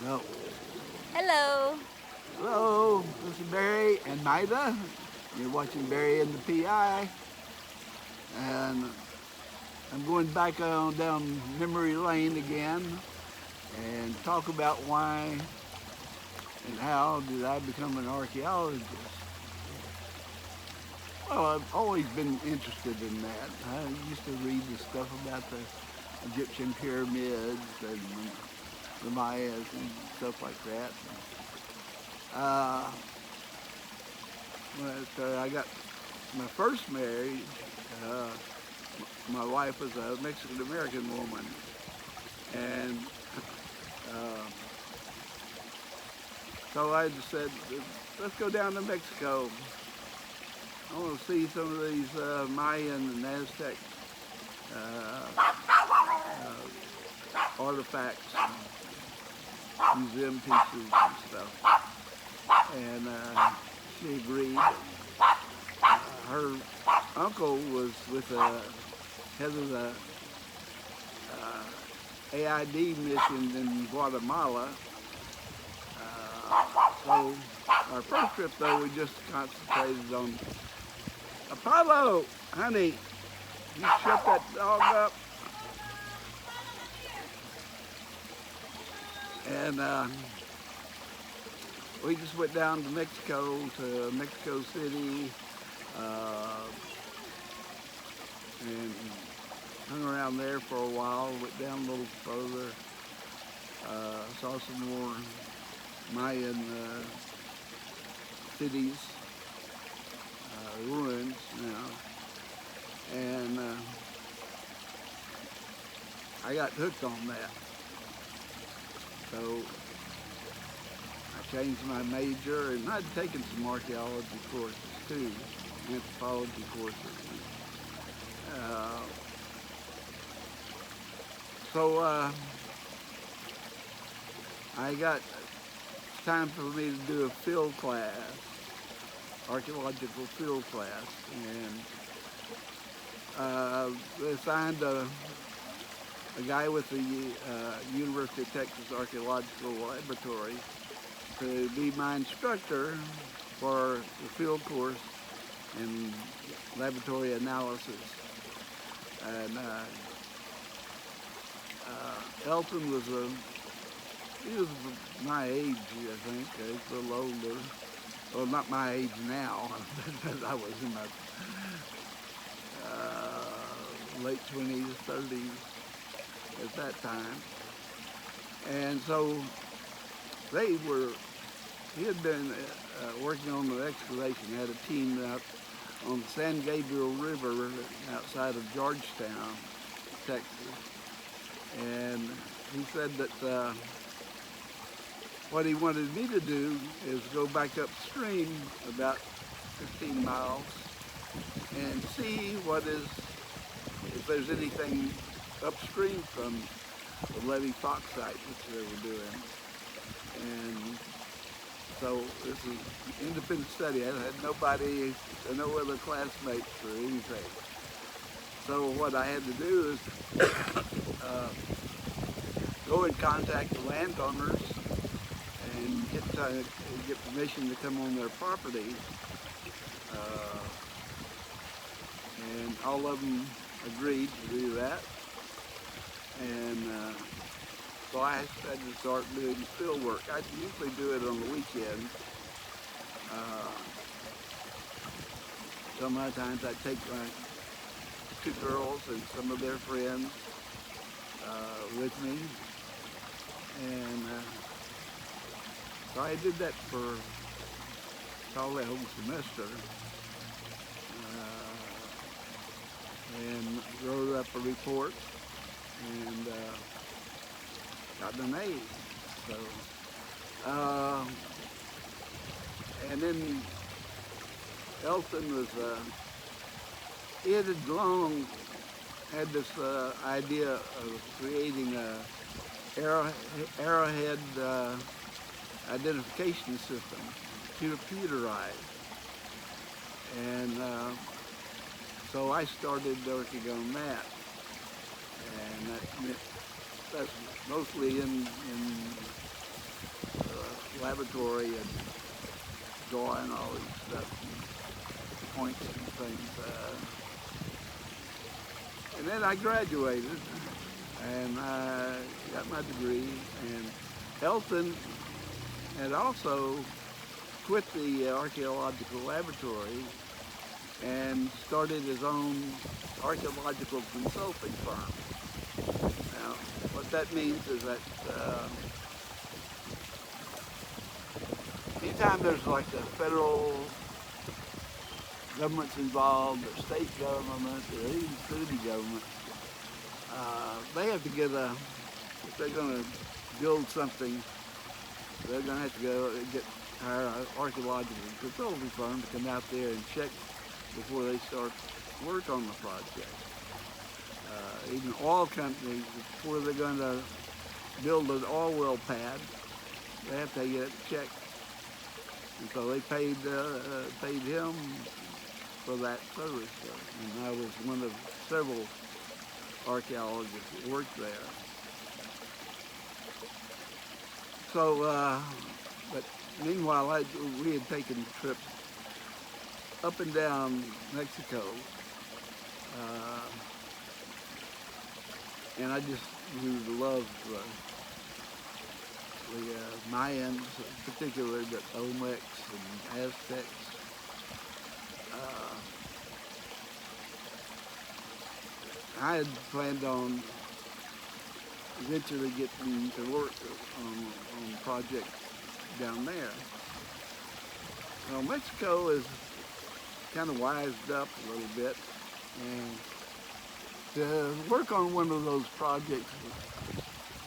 No. Hello. Hello, this is Barry and Maida. You're watching Barry and the PI, and I'm going back on down memory lane again and talk about why and how did I become an archaeologist. Well, I've always been interested in that. I used to read the stuff about the Egyptian pyramids and the Mayas and stuff like that. Uh, I got my first marriage. Uh, my wife was a Mexican American woman, and uh, so I just said, let's go down to Mexico. I want to see some of these Mayan and Aztec artifacts, museum pieces and stuff. And she agreed. Her uncle was with the head of the AID mission in Guatemala. So our first trip, though, we just concentrated on Apollo, honey. You shut that dog up. And we just went down to Mexico City, and hung around there for a while. Went down a little further, saw some more Mayan cities, ruins now, and I got hooked on that. So I changed my major, and I'd taken some archaeology courses too, anthropology courses. Uh, so it's time for me to do a field class, archaeological field class, and they assigned a guy with the University of Texas Archaeological Laboratory to be my instructor for the field course in laboratory analysis. And Elton was he was my age, I think. He's a little older. Well, not my age now. I was in my late 20s, 30s at that time. And so he had been working on the excavation, had a team out on the San Gabriel River outside of Georgetown, Texas. And he said that what he wanted me to do is go back upstream about 15 miles and see if there's anything upstream from the Levy Fox site, which they were doing. And so this is an independent study. I had nobody, no other classmates or anything. So what I had to do is go and contact the landowners and get permission to come on their property. And all of them agreed to do that. And so I had to start doing field work. I usually do it on the weekends. Sometimes I take my two girls and some of their friends with me. And so I did that for probably a whole semester. And wrote up a report and got an A. So, and then Elton was, he had long had this idea of creating a arrowhead identification system, computerized. And so I started working on that. And that's mostly in laboratory and drawing all these stuff, points and things. And then I graduated and I got my degree, and Elton had also quit the archaeological laboratory and started his own archaeological consulting firm. Now, what that means is that anytime there's like a federal government's involved, or state government, or even city government, they have to get if they're going to build something, they're going to have to hire an archaeological consulting firm to come out there and check before they start work on the project. Even oil companies, before they're going to build an oil well pad, they have to get it checked. And so they paid him for that service. And I was one of several archaeologists that worked there. So, but meanwhile, we had taken trips up and down Mexico, and I just really loved the Mayans, particularly the Olmecs and Aztecs. I had planned on eventually getting to work on projects down there. Well, Mexico is kind of wised up a little bit, and to work on one of those projects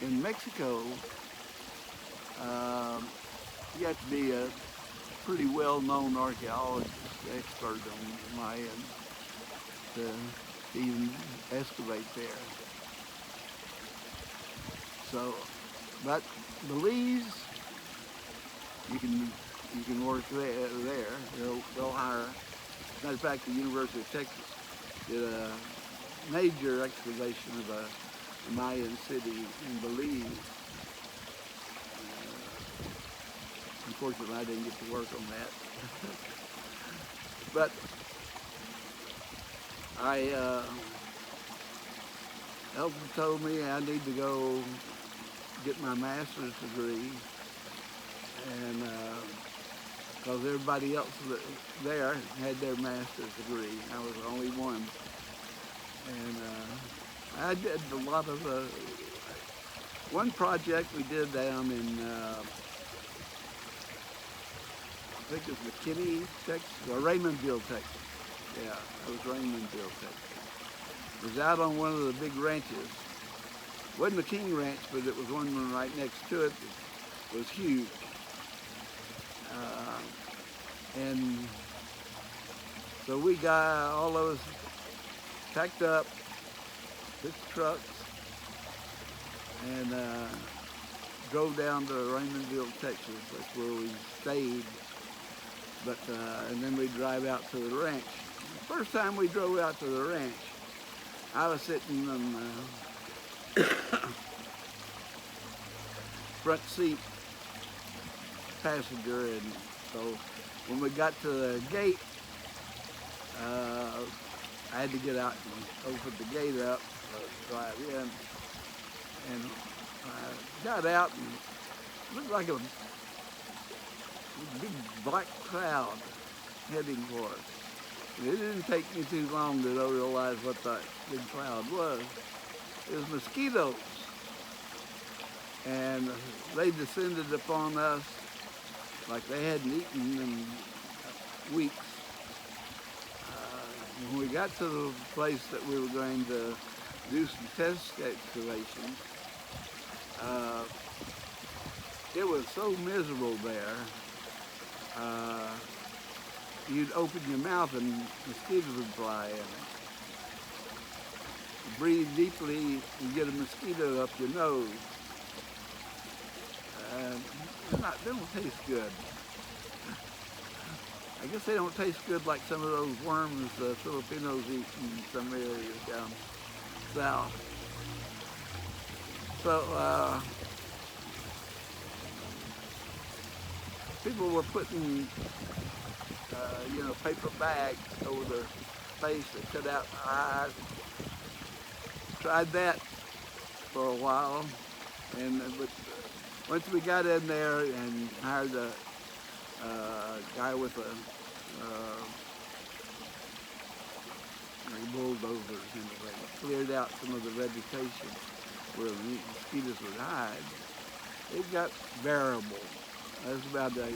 in Mexico, you have to be a pretty well-known archaeologist, expert on Mayan, to even excavate there. So, but Belize, you can work there. They'll hire. As a matter of fact, the University of Texas did a major excavation of a Mayan city in Belize. Unfortunately, I didn't get to work on that. But Elton told me I need to go get my master's degree, and because everybody else there had their master's degree, I was the only one. And I did a lot of one project we did down in I think it was McKinney, Texas, or Raymondville, Texas. Yeah, it was Raymondville, Texas. It was out on one of the big ranches. It wasn't the King Ranch, but it was one right next to it. It was huge. And so we got all of us packed up, took trucks, and drove down to Raymondville, Texas. That's where we stayed. But and then we'd drive out to the ranch. The first time we drove out to the ranch, I was sitting on the front seat passenger, and so when we got to the gate, I had to get out and open the gate up, drive in, and I got out and it looked like a big black cloud heading for us. And it didn't take me too long to realize what that big cloud was. It was mosquitoes. And they descended upon us like they hadn't eaten in weeks. When we got to the place that we were going to do some test excavations, it was so miserable there. You'd open your mouth and mosquitoes would fly in. You breathe deeply and get a mosquito up your nose. They don't taste good. I guess they don't taste good like some of those worms the Filipinos eat in some areas down south. So people were putting, paper bags over their face that cut out the eyes. Tried that for a while, but once we got in there and hired a guy with a bulldozers, cleared out some of the vegetation where the mosquitoes would hide, it got bearable. That's about to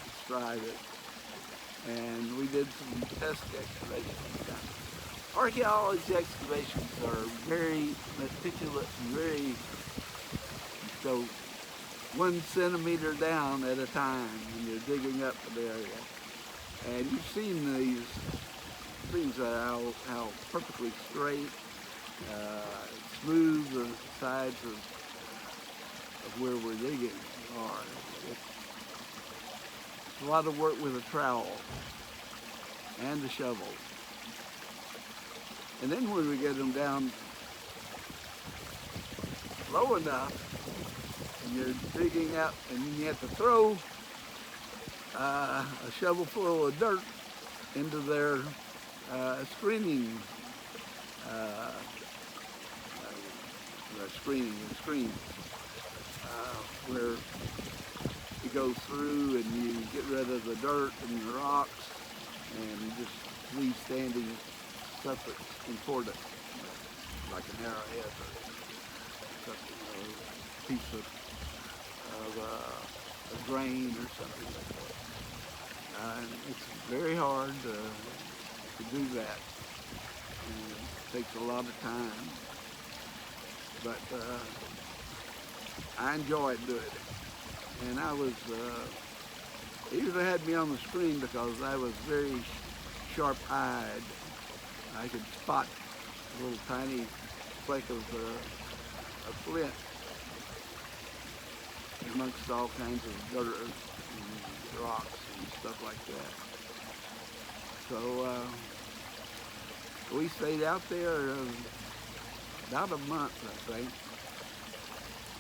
describe it. And we did some test excavations. Archaeology excavations are very meticulous and very, so 1 centimeter down at a time when you're digging up an area. And you've seen these things, how perfectly straight, smooth the sides of where we're digging are. It's a lot of work with a trowel and a shovel. And then when we get them down low enough, and you're digging up, and you have to throw a shovel full of dirt into their screen, where you go through and you get rid of the dirt and the rocks, and you just leave standing stuff that's important, like an arrowhead or something, or a piece of a grain or something like that. And it's very hard to do that. And it takes a lot of time, but I enjoyed doing it. And I was, they usually had me on the screen because I was very sharp-eyed. I could spot a little tiny fleck of flint amongst all kinds of dirt and rocks and stuff like that. So we stayed out there about a month, I think,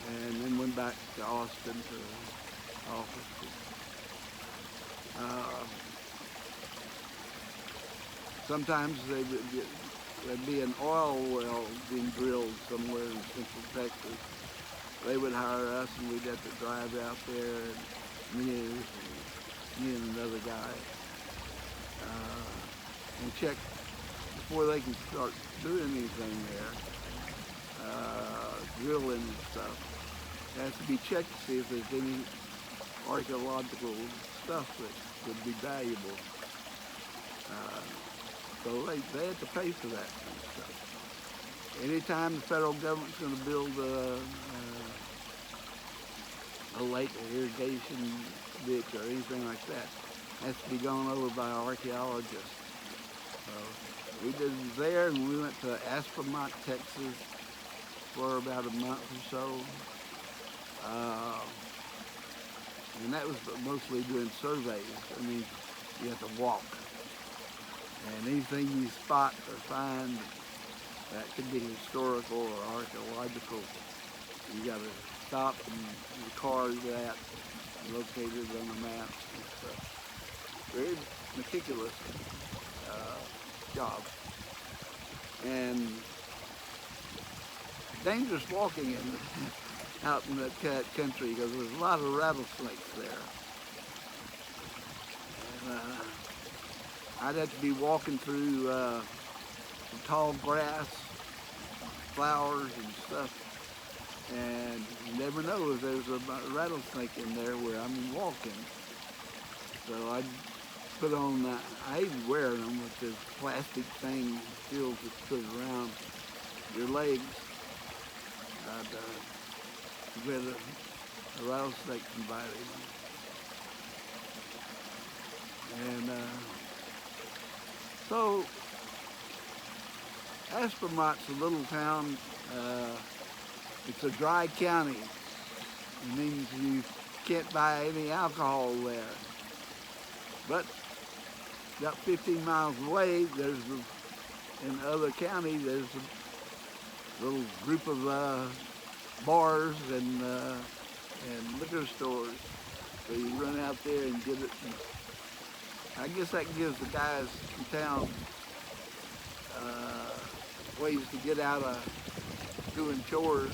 and then went back to Austin to the office. Sometimes there'd be an oil well being drilled somewhere in Central Texas. They would hire us, and we'd have to drive out there, and me and another guy, and check before they can start doing anything there, drilling and stuff. It has to be checked to see if there's any archaeological stuff that would be valuable. So they had to pay for that kind of stuff. Anytime the federal government's going to build a lake or irrigation ditch or anything like that, it has to be gone over by archaeologists. So we did it there, and we went to Aspermont, Texas for about a month or so. And that was mostly doing surveys. I mean, you have to walk. And anything you spot or find that could be historical or archaeological, you got to stop and record that, locate it on the maps and stuff. Very meticulous job. And dangerous walking out in that country because there's a lot of rattlesnakes there. And I'd have to be walking through some tall grass, flowers and stuff, and you never know if there's a rattlesnake in there where I'm walking. So I'd put on, I even wear them with this plastic thing, seals that put around your legs. To get a rattlesnake from biting. And so Aspermont's a little town. It's a dry county. It means you can't buy any alcohol there. But about 15 miles away, in other county, there's a little group of bars and liquor stores. So you run out there and get it. And I guess that gives the guys in town ways to get out of doing chores.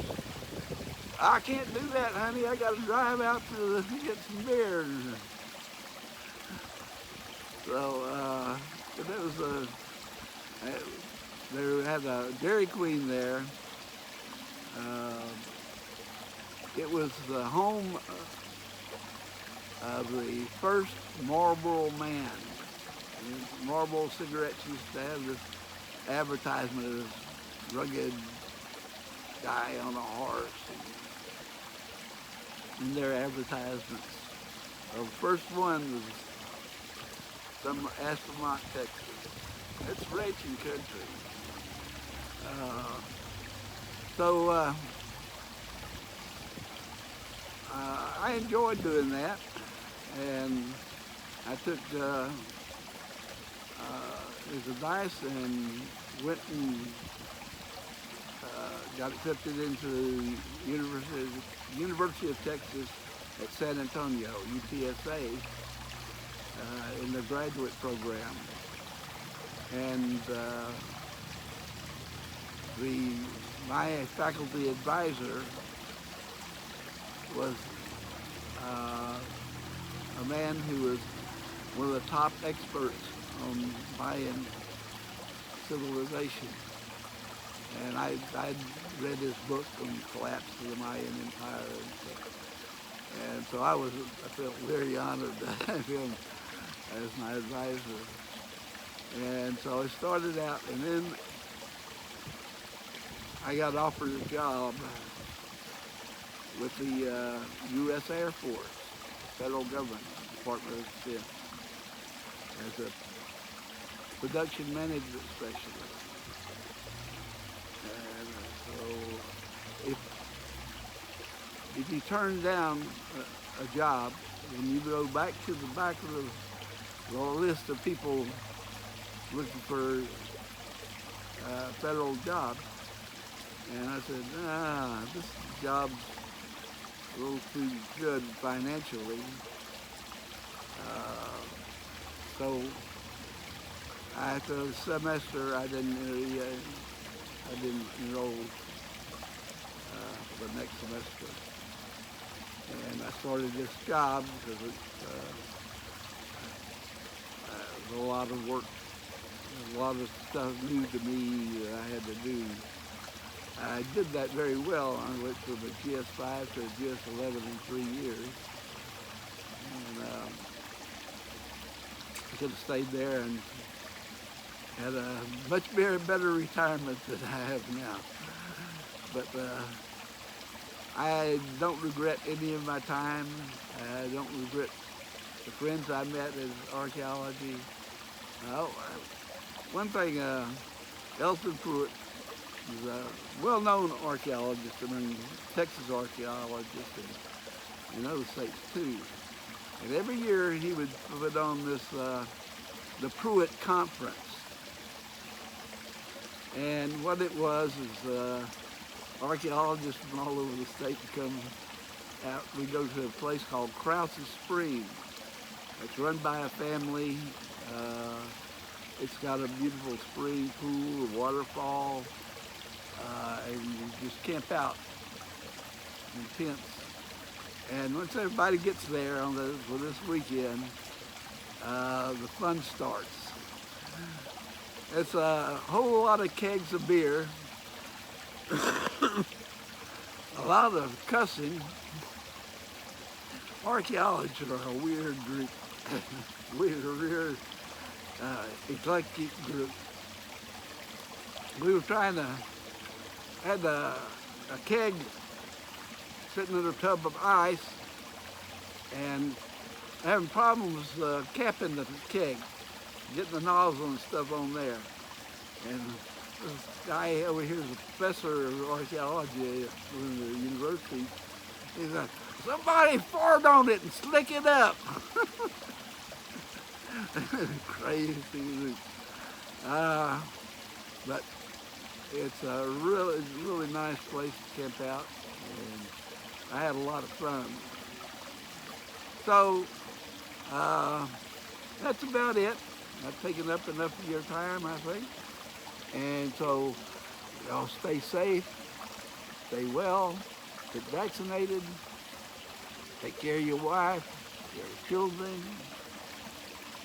I can't do that, honey. I got to drive out to get some beer. So but that was they had a Dairy Queen there. It was the home of the first Marlboro man. And Marlboro cigarettes used to have this advertisement of this rugged guy on a horse in their advertisements. The first one was some Aspermont, Texas. It's ranching country. So I enjoyed doing that, and I took his advice and went and got accepted into the University of Texas at San Antonio, UTSA, in the graduate program. And my faculty advisor was a man who was one of the top experts on Mayan civilization. And I'd read his book on the collapse of the Mayan Empire. And so I felt very honored to have him as my advisor. And so I started out, and then I got offered a job with the U.S. Air Force, federal government, Department of Defense, as a production management specialist. And so if you turn down a job and you go back to the back of the list of people looking for federal jobs, and I said, this job's a little too good financially. So after a semester, I didn't enroll for the next semester. And I started this job because it was a lot of work, a lot of stuff new to me that I had to do. I did that very well. I went from a GS-5 to a GS-11 in 3 years. And I could have stayed there and had a much better retirement than I have now. But I don't regret any of my time. I don't regret the friends I met in archaeology. One thing, Elton Pruitt is a well-known archaeologist among Texas archaeologists and in other states too. And every year he would put on this, the Pruitt Conference. And what it was is archaeologists from all over the state would come out. We go to a place called Krause's Spring. It's run by a family. It's got a beautiful spring, pool, a waterfall, and you just camp out in tents. And once everybody gets there for this weekend, the fun starts. It's a whole lot of kegs of beer, a lot of cussing. Archaeologists are a weird group, weird, eclectic group. We were had a keg sitting in a tub of ice and having problems capping the keg, getting the nozzle and stuff on there. And this guy over here is a professor of archaeology in the university. He's like, somebody fart on it and slick it up. Crazy. But it's a really nice place to camp out, and I had a lot of fun. So that's about it. I've taken up enough of your time, I think. And so y'all stay safe, stay well, get vaccinated, take care of your wife, your children,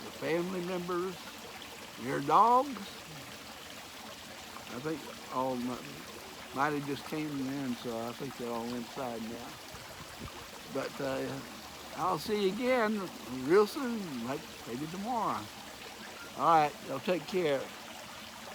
your family members, your dogs. I think all might have just came in, so I think they're all inside now. But I'll see you again real soon, like maybe tomorrow. All right, y'all take care.